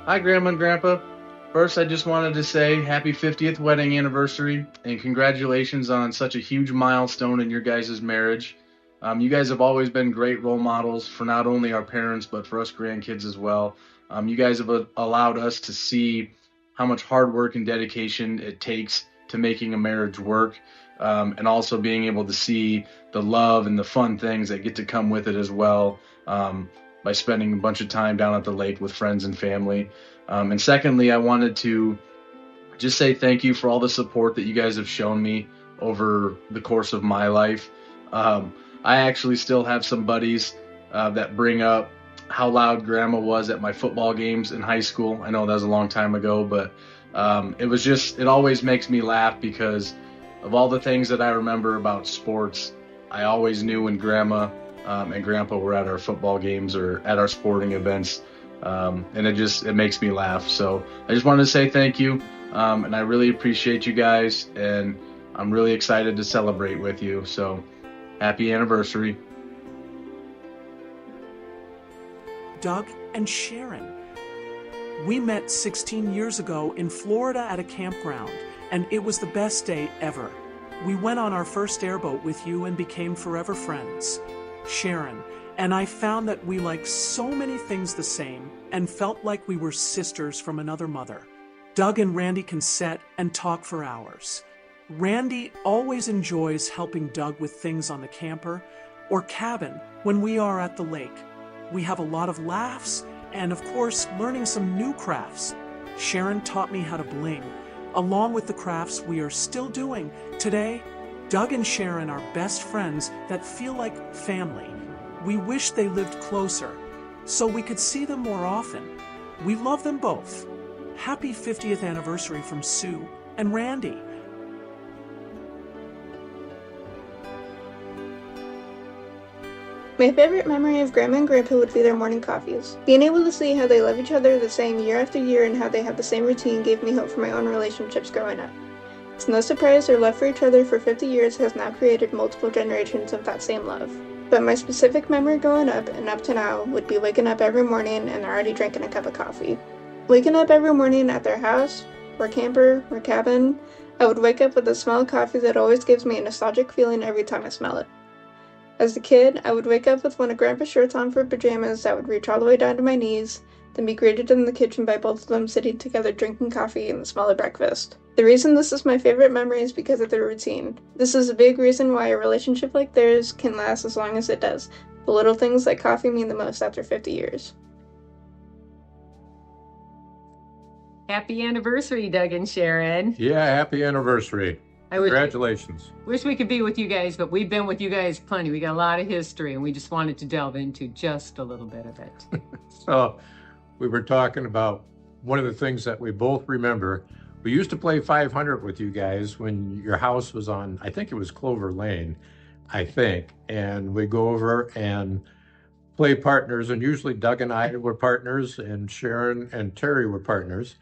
Hi, Grandma and Grandpa. First, I just wanted to say happy 50th wedding anniversary and congratulations on such a huge milestone in your guys' marriage. You guys have always been great role models for not only our parents, but for us grandkids as well. You guys have allowed us to see how much hard work and dedication it takes to making a marriage work, and also being able to see the love and the fun things that get to come with it as well. By spending a bunch of time down at the lake with friends and family. And secondly, I wanted to just say thank you for all the support that you guys have shown me over the course of my life. I actually still have some buddies that bring up how loud Grandma was at my football games in high school. I know that was a long time ago, but it always makes me laugh because of all the things that I remember about sports. I always knew when Grandma and Grandpa were at our football games or at our sporting events, and it makes me laugh. So I just wanted to say thank you, and I really appreciate you guys, and I'm really excited to celebrate with you. So happy anniversary. Doug and Sharon. We met 16 years ago in Florida at a campground, and it was the best day ever. We went on our first airboat with you and became forever friends. Sharon, and I found that we liked so many things the same and felt like we were sisters from another mother. Doug and Randy can sit and talk for hours. Randy always enjoys helping Doug with things on the camper or cabin when we are at the lake. We have a lot of laughs and, of course, learning some new crafts. Sharon taught me how to bling, along with the crafts we are still doing today. Doug and Sharon are best friends that feel like family. We wish they lived closer, so we could see them more often. We love them both. Happy 50th anniversary from Sue and Randy. My favorite memory of Grandma and Grandpa would be their morning coffees. Being able to see how they love each other the same year after year and how they have the same routine gave me hope for my own relationships growing up. It's no surprise their love for each other for 50 years has now created multiple generations of that same love. But my specific memory growing up and up to now would be waking up every morning and already drinking a cup of coffee. Waking up every morning at their house, or camper, or cabin, I would wake up with the smell of coffee that always gives me a nostalgic feeling every time I smell it. As a kid, I would wake up with one of Grandpa's shirts on for pajamas that would reach all the way down to my knees, then be greeted in the kitchen by both of them sitting together drinking coffee and the smell of breakfast. The reason this is my favorite memory is because of their routine. This is a big reason why a relationship like theirs can last as long as it does. The little things like coffee mean the most after 50 years. Happy anniversary, Doug and Sharon. Yeah, happy anniversary. Congratulations. Wish we could be with you guys, but we've been with you guys plenty. We got a lot of history, and we just wanted to delve into just a little bit of it. So we were talking about one of the things that we both remember. We used to play 500 with you guys when your house was on, I think it was Clover Lane, and we go over and play partners, and usually Doug and I were partners, and Sharon and Terry were partners,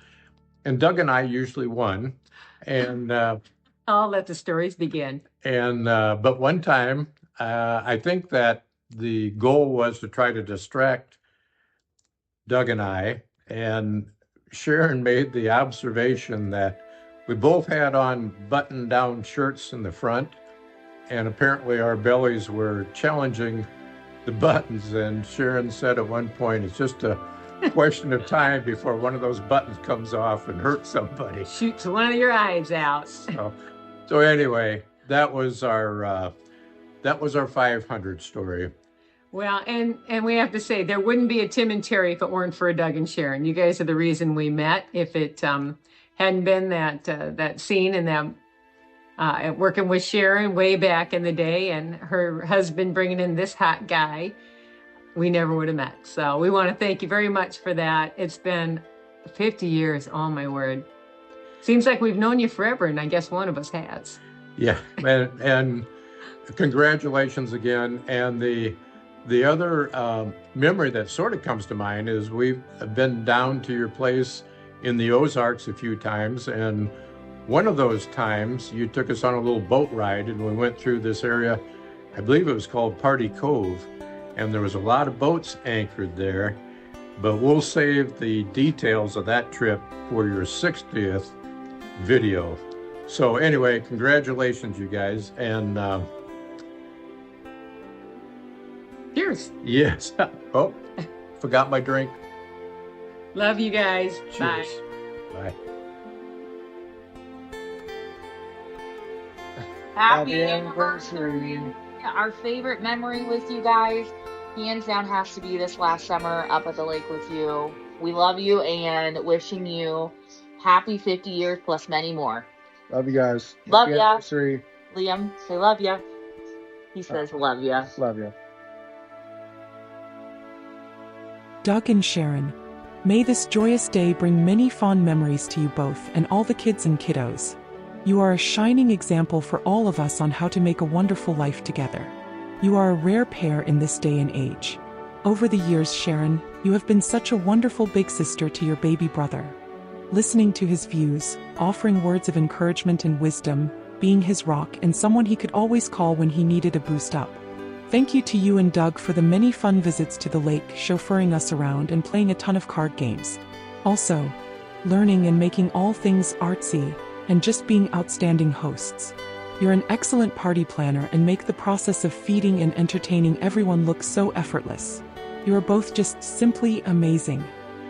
and Doug and I usually won, and I'll let the stories begin. But one time, I think that the goal was to try to distract Doug and I, and Sharon made the observation that we both had on button-down shirts in the front, and apparently our bellies were challenging the buttons, and Sharon said at one point, it's just a question of time before one of those buttons comes off and hurts somebody. Shoots one of your eyes out. So anyway, that was our 500 story. Well, and we have to say there wouldn't be a Tim and Terry if it weren't for Doug and Sharon. You guys are the reason we met. If it hadn't been that scene and that working with Sharon way back in the day and her husband bringing in this hot guy, we never would have met. So we want to thank you very much for that. It's been 50 years. Oh my word. Seems like we've known you forever, and I guess one of us has. Yeah, and congratulations again. And the other memory that sort of comes to mind is we've been down to your place in the Ozarks a few times, and one of those times you took us on a little boat ride, and we went through this area, I believe it was called Party Cove, and there was a lot of boats anchored there. but we'll save the details of that trip for your 60th video. So anyway, congratulations, you guys. And Cheers. yes. Oh, forgot my drink. Love you guys. Cheers. Bye. Bye. Happy anniversary. Our favorite memory with you guys, hands down, has to be this last summer up at the lake with you. We love you and wishing you happy 50 years plus many more. Love you guys. Love Happy ya. anniversary. Liam, say love ya. He says love ya. Love you. Doug and Sharon, may this joyous day bring many fond memories to you both and all the kids and kiddos. You are a shining example for all of us on how to make a wonderful life together. You are a rare pair in this day and age. Over the years, Sharon, you have been such a wonderful big sister to your baby brother. Listening to his views, offering words of encouragement and wisdom, being his rock and someone he could always call when he needed a boost up. Thank you to you and Doug for the many fun visits to the lake, chauffeuring us around and playing a ton of card games. Also, learning and making all things artsy, and just being outstanding hosts. You're an excellent party planner and make the process of feeding and entertaining everyone look so effortless. You are both just simply amazing.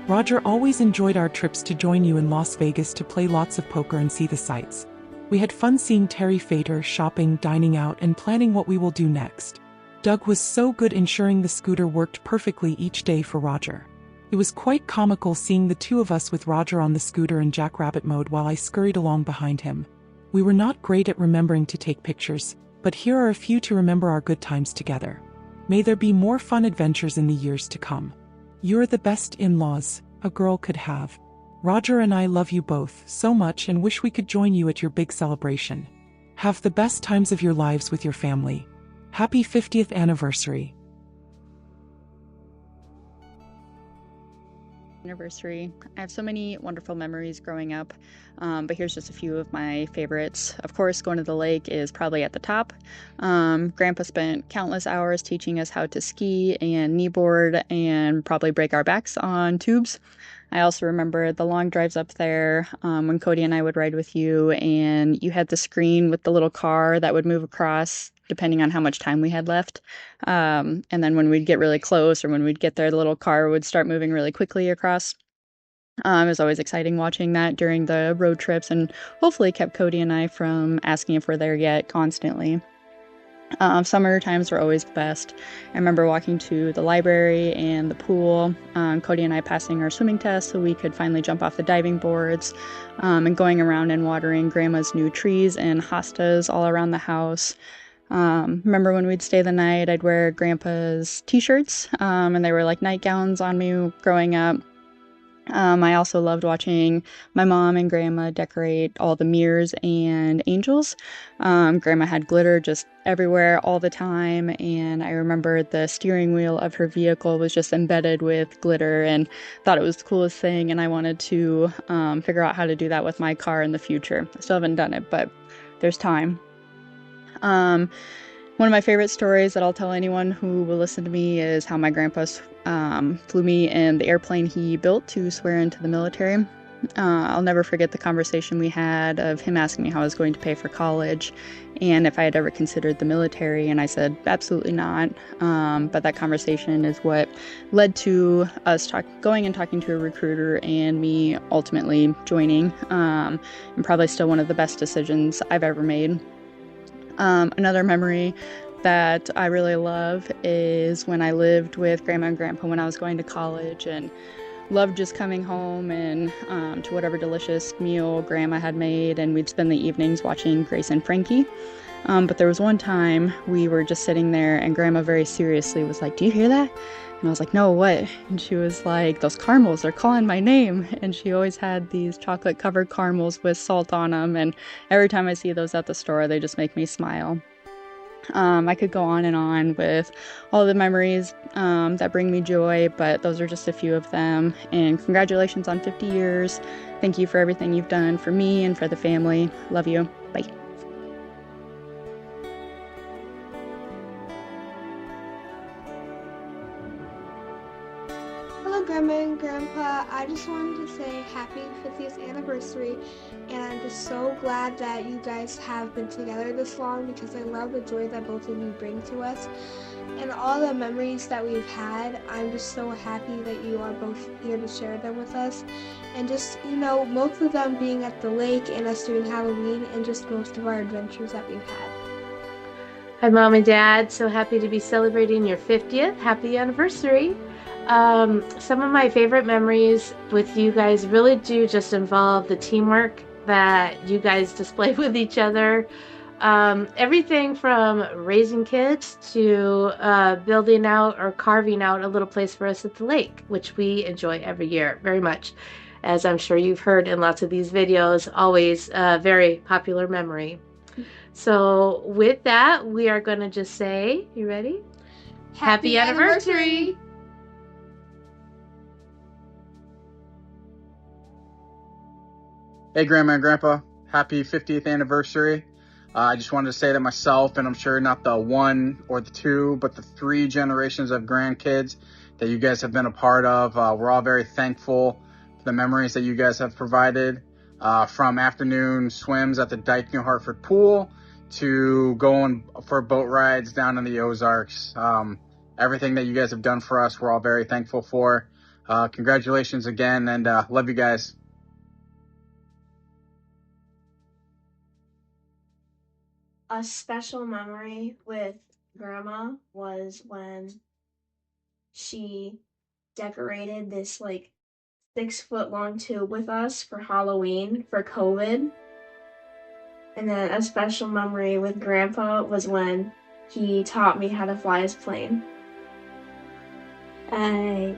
Roger always enjoyed our trips to join you in Las Vegas to play lots of poker and see the sights. We had fun seeing Terry Fader, shopping, dining out, and planning what we will do next. Doug was so good ensuring the scooter worked perfectly each day for Roger. It was quite comical seeing the two of us with Roger on the scooter in jackrabbit mode while I scurried along behind him. We were not great at remembering to take pictures, but here are a few to remember our good times together. May there be more fun adventures in the years to come. You're the best in-laws a girl could have. Roger and I love you both so much and wish we could join you at your big celebration. Have the best times of your lives with your family. Happy 50th anniversary. Anniversary. I have so many wonderful memories growing up, but here's just a few of my favorites. Of course, going to the lake is probably at the top. Grandpa spent countless hours teaching us how to ski and kneeboard and probably break our backs on tubes. I also remember the long drives up there when Cody and I would ride with you, and you had the screen with the little car that would move across depending on how much time we had left. And then when we'd get really close or when we'd get there, the little car would start moving really quickly across. It was always exciting watching that during the road trips and hopefully kept Cody and I from asking if we're there yet constantly. Summer times were always the best. I remember walking to the library and the pool, Cody and I passing our swimming test so we could finally jump off the diving boards, and going around and watering Grandma's new trees and hostas all around the house. Remember when we'd stay the night, I'd wear Grandpa's t-shirts, and they were like nightgowns on me growing up. I also loved watching my mom and Grandma decorate all the mirrors and angels. Grandma had glitter just everywhere all the time, and I remember the steering wheel of her vehicle was just embedded with glitter and thought it was the coolest thing, and I wanted to figure out how to do that with my car in the future. I still haven't done it, but there's time. One of my favorite stories that I'll tell anyone who will listen to me is how my grandpa flew me in the airplane he built to swear into the military. I'll never forget the conversation we had of him asking me how I was going to pay for college and if I had ever considered the military, and I said absolutely not. But that conversation is what led to us going and talking to a recruiter and me ultimately joining, and probably still one of the best decisions I've ever made. Another memory that I really love is when I lived with Grandma and Grandpa when I was going to college, and loved just coming home and to whatever delicious meal Grandma had made, and we'd spend the evenings watching Grace and Frankie. But there was one time we were just sitting there and Grandma very seriously was like, "Do you hear that?" And I was like, "No, what?" And she was like, "Those caramels, they're calling my name." And she always had these chocolate covered caramels with salt on them, and every time I see those at the store, they just make me smile. I could go on and on with all the memories that bring me joy, but those are just a few of them. And congratulations on 50 years. Thank you for everything you've done for me and for the family. Love you. Bye. Hello, Grandma I just wanted to say happy 50th anniversary, and I'm just so glad that you guys have been together this long because I love the joy that both of you bring to us. And all the memories that we've had, I'm just so happy that you are both here to share them with us. And just, most of them being at the lake and us doing Halloween and just most of our adventures that we've had. Hi, Mom and Dad. So happy to be celebrating your 50th. Happy anniversary. Some of my favorite memories with you guys really do just involve the teamwork that you guys display with each other. Everything from raising kids to building out or carving out a little place for us at the lake, which we enjoy every year very much. As I'm sure you've heard in lots of these videos, always a very popular memory. So with that, we are going to just say, you ready? Happy anniversary! Hey, Grandma and Grandpa, happy 50th anniversary. I just wanted to say that myself, and I'm sure not the one or the two, but the 3 generations of grandkids that you guys have been a part of, we're all very thankful for the memories that you guys have provided, from afternoon swims at the Dike New Hartford pool to going for boat rides down in the Ozarks. Everything that you guys have done for us, we're all very thankful for. Congratulations again, and love you guys. A special memory with Grandma was when she decorated this 6-foot long tube with us for Halloween for COVID. And then a special memory with Grandpa was when he taught me how to fly his plane. A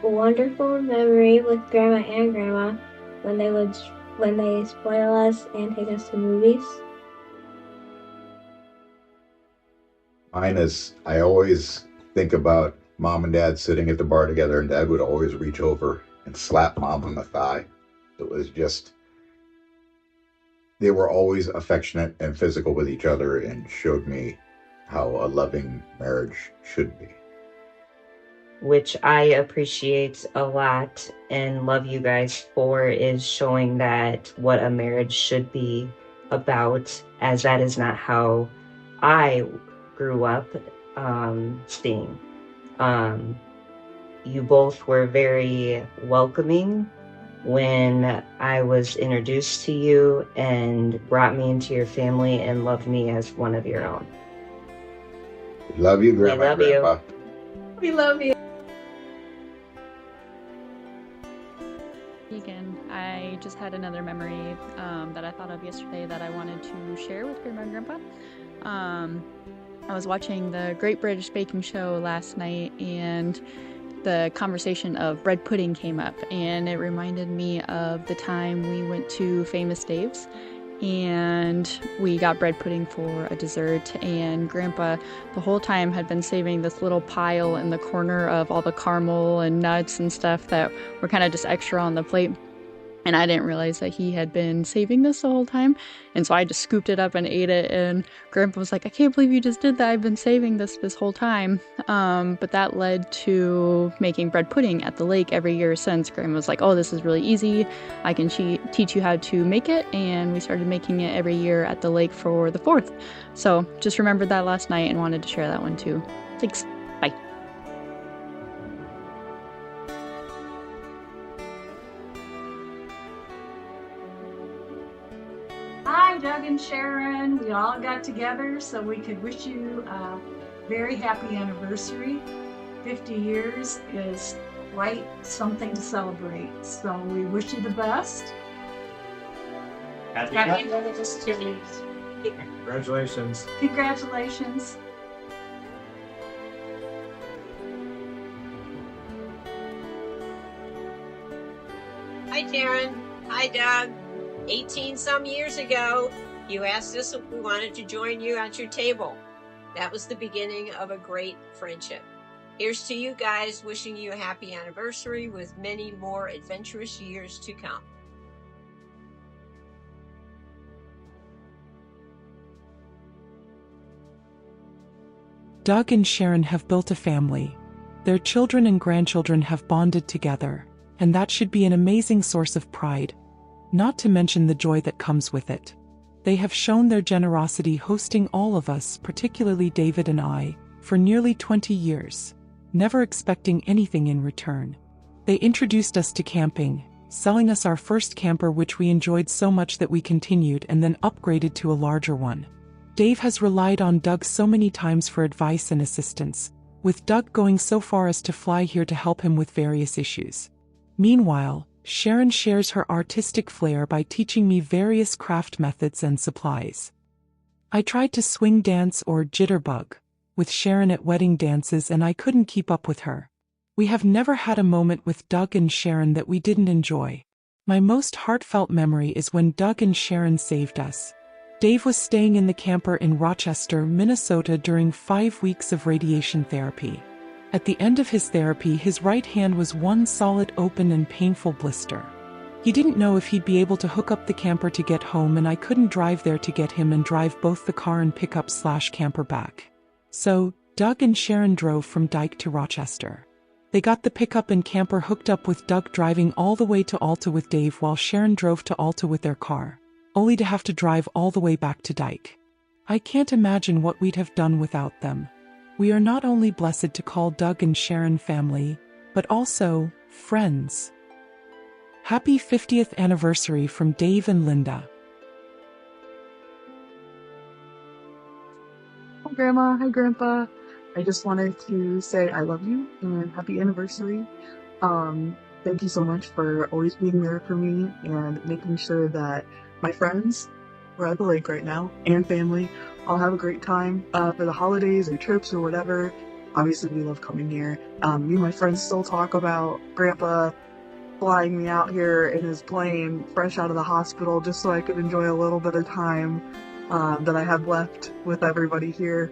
wonderful memory with Grandma and Grandma when they spoil us and take us to movies. Mine is, I always think about Mom and Dad sitting at the bar together, and Dad would always reach over and slap Mom on the thigh. It was just, they were always affectionate and physical with each other and showed me how a loving marriage should be. Which I appreciate a lot and love you guys for, is showing that what a marriage should be about, as that is not how I grew up seeing. You both were very welcoming when I was introduced to you and brought me into your family and loved me as one of your own. We love you, Grandma. We love Grandpa. you. We love you. Again, I just had another memory that I thought of yesterday that I wanted to share with Grandma and Grandpa. I was watching the Great British Baking Show last night, and the conversation of bread pudding came up, and it reminded me of the time we went to Famous Dave's and we got bread pudding for a dessert, and Grandpa the whole time had been saving this little pile in the corner of all the caramel and nuts and stuff that were kind of just extra on the plate. And I didn't realize that he had been saving this the whole time. And so I just scooped it up and ate it. And Grandpa was like, I can't believe you just did that. I've been saving this whole time. But that led to making bread pudding at the lake every year since. Grandma was like, oh, this is really easy. I can teach you how to make it. And we started making it every year at the lake for the 4th. So just remembered that last night and wanted to share that one too. Thanks. Bye. Hi, Doug and Sharon. We all got together so we could wish you a very happy anniversary. 50 years is quite something to celebrate. So we wish you the best. Happy anniversary. Congratulations. Congratulations. Hi, Karen. Hi, Doug. 18 some years ago, you asked us if we wanted to join you at your table. That was the beginning of a great friendship. Here's to you guys, wishing you a happy anniversary with many more adventurous years to come. Doug and Sharon have built a family. Their children and grandchildren have bonded together, and that should be an amazing source of pride, not to mention the joy that comes with it. They have shown their generosity hosting all of us, particularly David and I, for nearly 20 years, never expecting anything in return. They introduced us to camping, selling us our first camper which we enjoyed so much that we continued and then upgraded to a larger one. Dave has relied on Doug so many times for advice and assistance, with Doug going so far as to fly here to help him with various issues. Meanwhile, Sharon shares her artistic flair by teaching me various craft methods and supplies. I tried to swing dance or jitterbug with Sharon at wedding dances and I couldn't keep up with her. We have never had a moment with Doug and Sharon that we didn't enjoy. My most heartfelt memory is when Doug and Sharon saved us. Dave was staying in the camper in Rochester, Minnesota during 5 weeks of radiation therapy. At the end of his therapy, his right hand was one solid open and painful blister. He didn't know if he'd be able to hook up the camper to get home, and I couldn't drive there to get him and drive both the car and pickup/camper back. So, Doug and Sharon drove from Dike to Rochester. They got the pickup and camper hooked up with Doug driving all the way to Alta with Dave while Sharon drove to Alta with their car, only to have to drive all the way back to Dike. I can't imagine what we'd have done without them. We are not only blessed to call Doug and Sharon family, but also friends. Happy 50th anniversary from Dave and Linda. Hi Grandma, hi Grandpa. I just wanted to say I love you and happy anniversary. Thank you so much for always being there for me and making sure that my friends, we're at the lake right now, and family, all have a great time for the holidays or trips or whatever. Obviously, we love coming here. Me and my friends still talk about Grandpa flying me out here in his plane fresh out of the hospital just so I could enjoy a little bit of time that I have left with everybody here.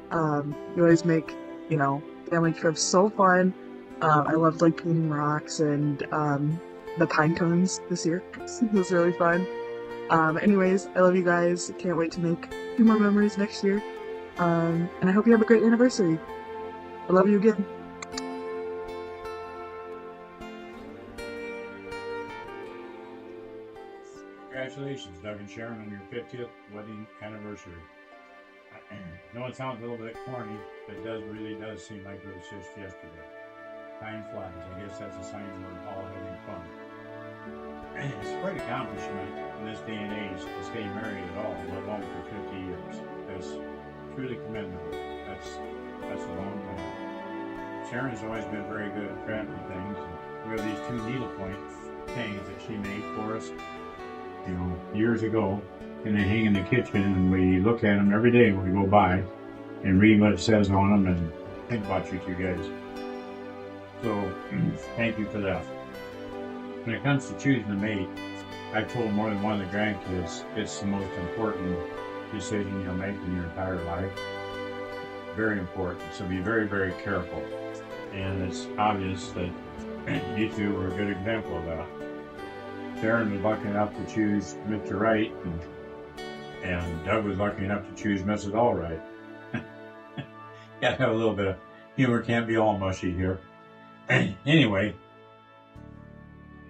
You always make, family trips so fun. I loved painting rocks and the pine cones this year. It was really fun. Anyways, I love you guys. Can't wait to make a few more memories next year. And I hope you have a great anniversary. I love you again. Congratulations, Doug and Sharon, on your 50th wedding anniversary. I know it sounds a little bit corny, but it really does seem like it was just yesterday. Time flies. I guess that's a sign we're all having fun. It's quite an accomplishment in this day and age to stay married at all, let alone for 50 years. That's truly commendable. That's a long time. Sharon's always been very good at crafting things. We have these 2 needlepoint things that she made for us, years ago, and they hang in the kitchen, and we look at them every day when we go by and read what it says on them and think about you 2 guys. So, thank you for that. When it comes to choosing a mate, I've told more than one of the grandkids it's the most important decision you'll make in your entire life. Very important, so be very, very careful. And it's obvious that you 2 were a good example of that. Sharon was lucky enough to choose Mr. Right, and Doug was lucky enough to choose Mrs. Allright. Gotta have a little bit of humor, can't be all mushy here. Anyway,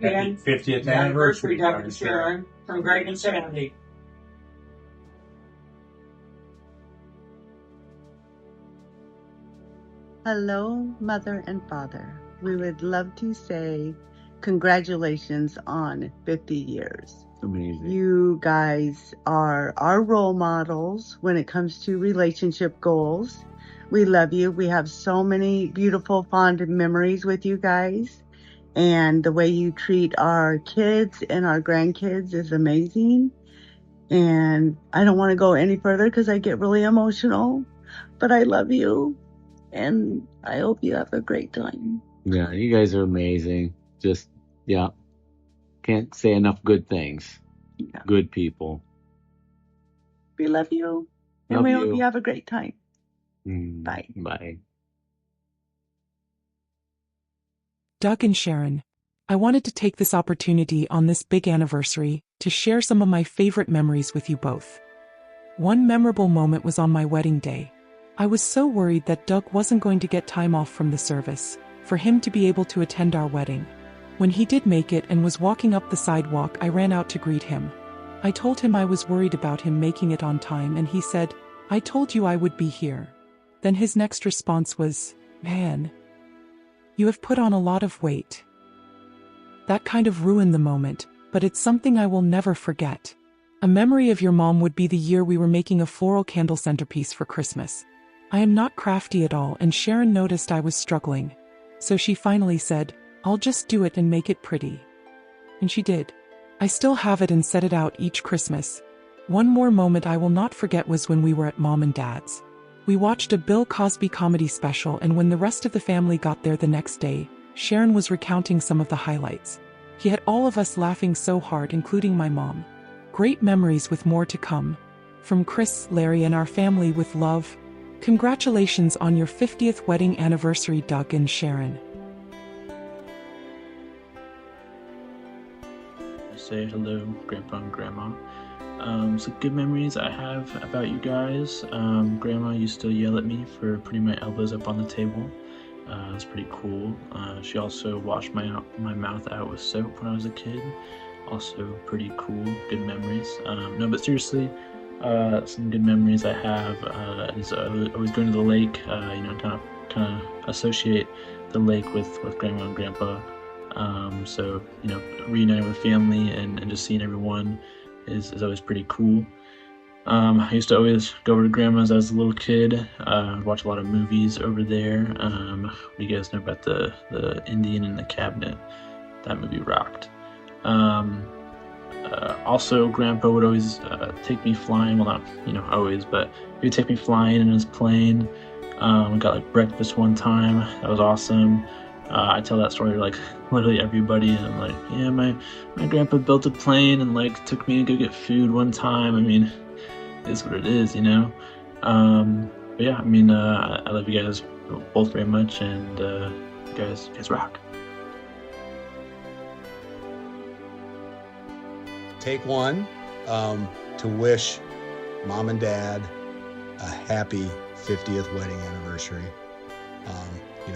happy 50th anniversary, Doug and Sharon, from Greg and Sandy. Hello, Mother and Father. We would love to say congratulations on 50 years. Amazing. You guys are our role models when it comes to relationship goals. We love you. We have so many beautiful, fond memories with you guys. And the way you treat our kids and our grandkids is amazing. And I don't want to go any further because I get really emotional. But I love you. And I hope you have a great time. Yeah, you guys are amazing. Just, yeah. Can't say enough good things. Yeah. Good people. We love you. And Love we you. hope you have a great time. Bye. Bye. Doug and Sharon, I wanted to take this opportunity on this big anniversary to share some of my favorite memories with you both. One memorable moment was on my wedding day. I was so worried that Doug wasn't going to get time off from the service for him to be able to attend our wedding. When he did make it and was walking up the sidewalk, I ran out to greet him. I told him I was worried about him making it on time, and he said, "I told you I would be here." Then his next response was, "Man, you have put on a lot of weight." That kind of ruined the moment, but it's something I will never forget. A memory of your mom would be the year we were making a floral candle centerpiece for Christmas. I am not crafty at all, and Sharon noticed I was struggling. So she finally said, "I'll just do it and make it pretty." And she did. I still have it and set it out each Christmas. One more moment I will not forget was when we were at Mom and Dad's. We watched a Bill Cosby comedy special, and when the rest of the family got there the next day, Sharon was recounting some of the highlights. He had all of us laughing so hard, including my mom. Great memories with more to come. From Chris, Larry, and our family with love. Congratulations on your 50th wedding anniversary, Doug and Sharon. Say hello, Grandpa and Grandma. So good memories I have about you guys. Grandma used to yell at me for putting my elbows up on the table. It was pretty cool. She also washed my mouth out with soap when I was a kid. Also pretty cool, good memories. No, but seriously, some good memories I have is always going to the lake. Kind of associate the lake with Grandma and Grandpa. So reuniting with family and just seeing everyone is always pretty cool. I used to always go over to Grandma's as a little kid, watch a lot of movies over there. What do you guys know about the Indian in the Cabinet? That movie rocked. Also, Grandpa would always take me flying. Well, not always, but he would take me flying in his plane. We got breakfast one time. That was awesome. I tell that story to literally everybody, and I'm like, yeah, my grandpa built a plane and took me to go get food one time. I mean, it is what it is, But yeah, I love you guys both very much, and you guys rock. Take one to wish Mom and Dad a happy 50th wedding anniversary.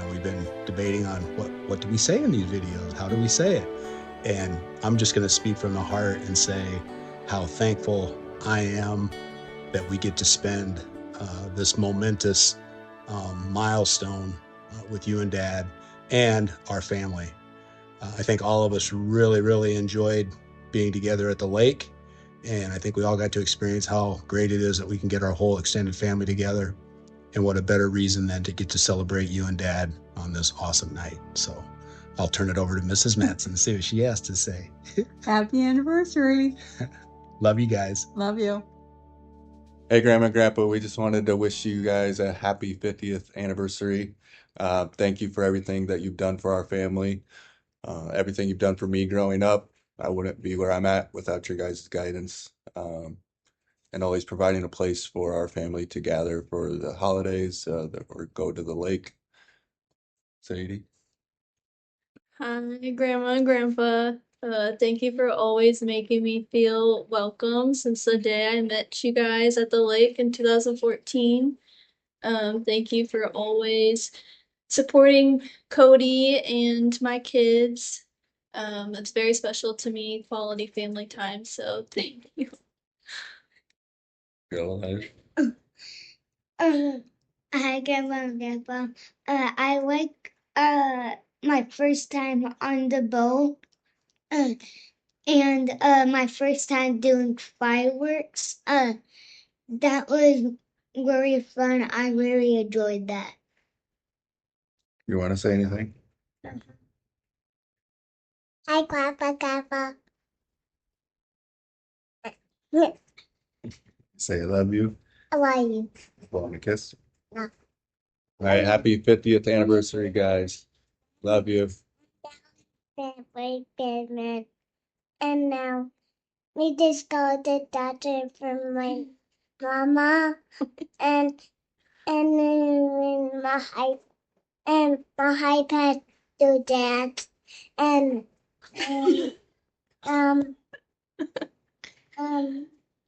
We've been debating on what do we say in these videos? How do we say it? And I'm just going to speak from the heart and say how thankful I am that we get to spend this momentous milestone with you and Dad and our family. I think all of us really, really enjoyed being together at the lake. And I think we all got to experience how great it is that we can get our whole extended family together. And what a better reason than to get to celebrate you and Dad on this awesome night. So I'll turn it over to Mrs. Matson and see what she has to say. Happy anniversary. Love you guys. Love you. Hey, Grandma and Grandpa, we just wanted to wish you guys a happy 50th anniversary. Thank you for everything that you've done for our family. Everything you've done for me growing up. I wouldn't be where I'm at without your guys' guidance. And always providing a place for our family to gather for the holidays or go to the lake. Sadie? Hi, Grandma and Grandpa. Thank you for always making me feel welcome since the day I met you guys at the lake in 2014. Thank you for always supporting Cody and my kids. It's very special to me, quality family time, so thank you. Hi, Grandma and Grandpa. I like my first time on the boat and my first time doing fireworks. That was very fun. I really enjoyed that. You want to say anything? Hi, Grandpa, Grandpa. Say I love you. I love you. Want a kiss? No. All right, happy 50th anniversary, guys. Love you. Man. And now we just go to the doctor for my mama and then my iPad to Dad and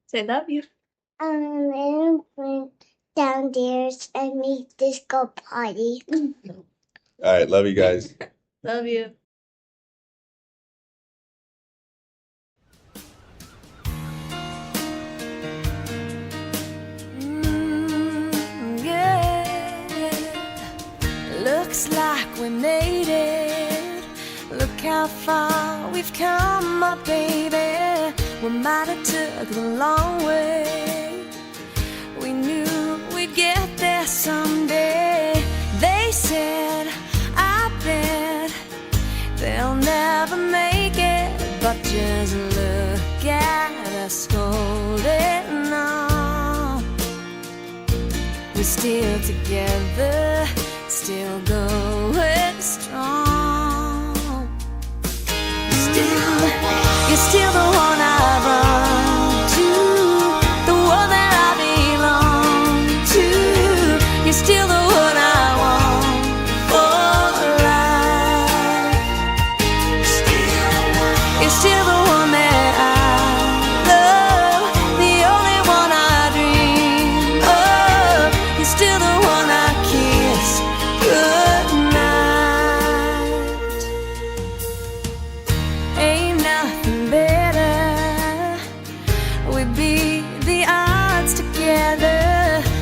Say love you. And went downstairs and we just go party. All right, love you guys. Love you. we made it. Look how far we've come, my baby. We might have took the long way. We knew we'd get there someday. They said, I bet they'll never make it, but just look at us holding on. We're still together, still going strong. Still, you're still the one I run to, the one that I belong to. You're still the one I want for life. You're still the one that I love, the only one I dream of. You're still the one I kiss goodnight. Ain't nothing better. We beat the odds together.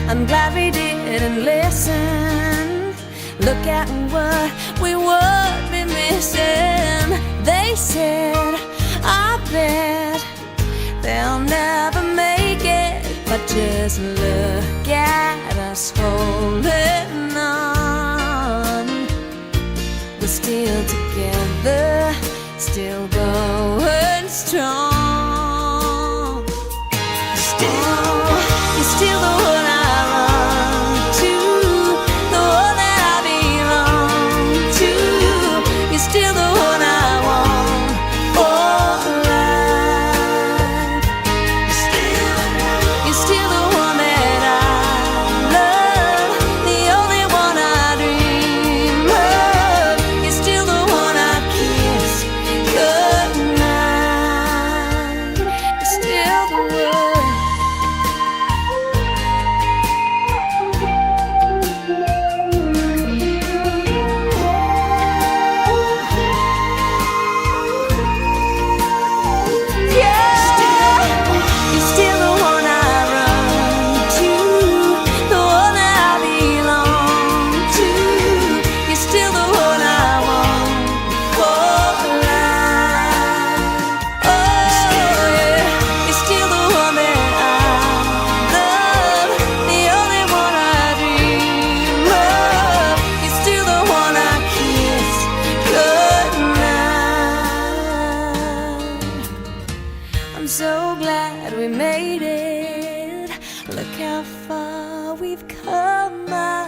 I'm glad we didn't listen. Look at what we would be missing. They said, I bet they'll never make it, but just look at us holding on. We're still together, still going strong. Still, you're still the one I run to, the one that I belong to. You're still the one I want for life. You're still the one that I love, the only one I dream of. You're still the one I kiss goodnight. You're still the one. You're still the one I run to, the one that I belong to. You're still the one I want for life. Oh yeah, you're still the one that I love, the only one I dream of. You're still the one I kiss goodnight. I'm so glad we made it. Look how far we've come, my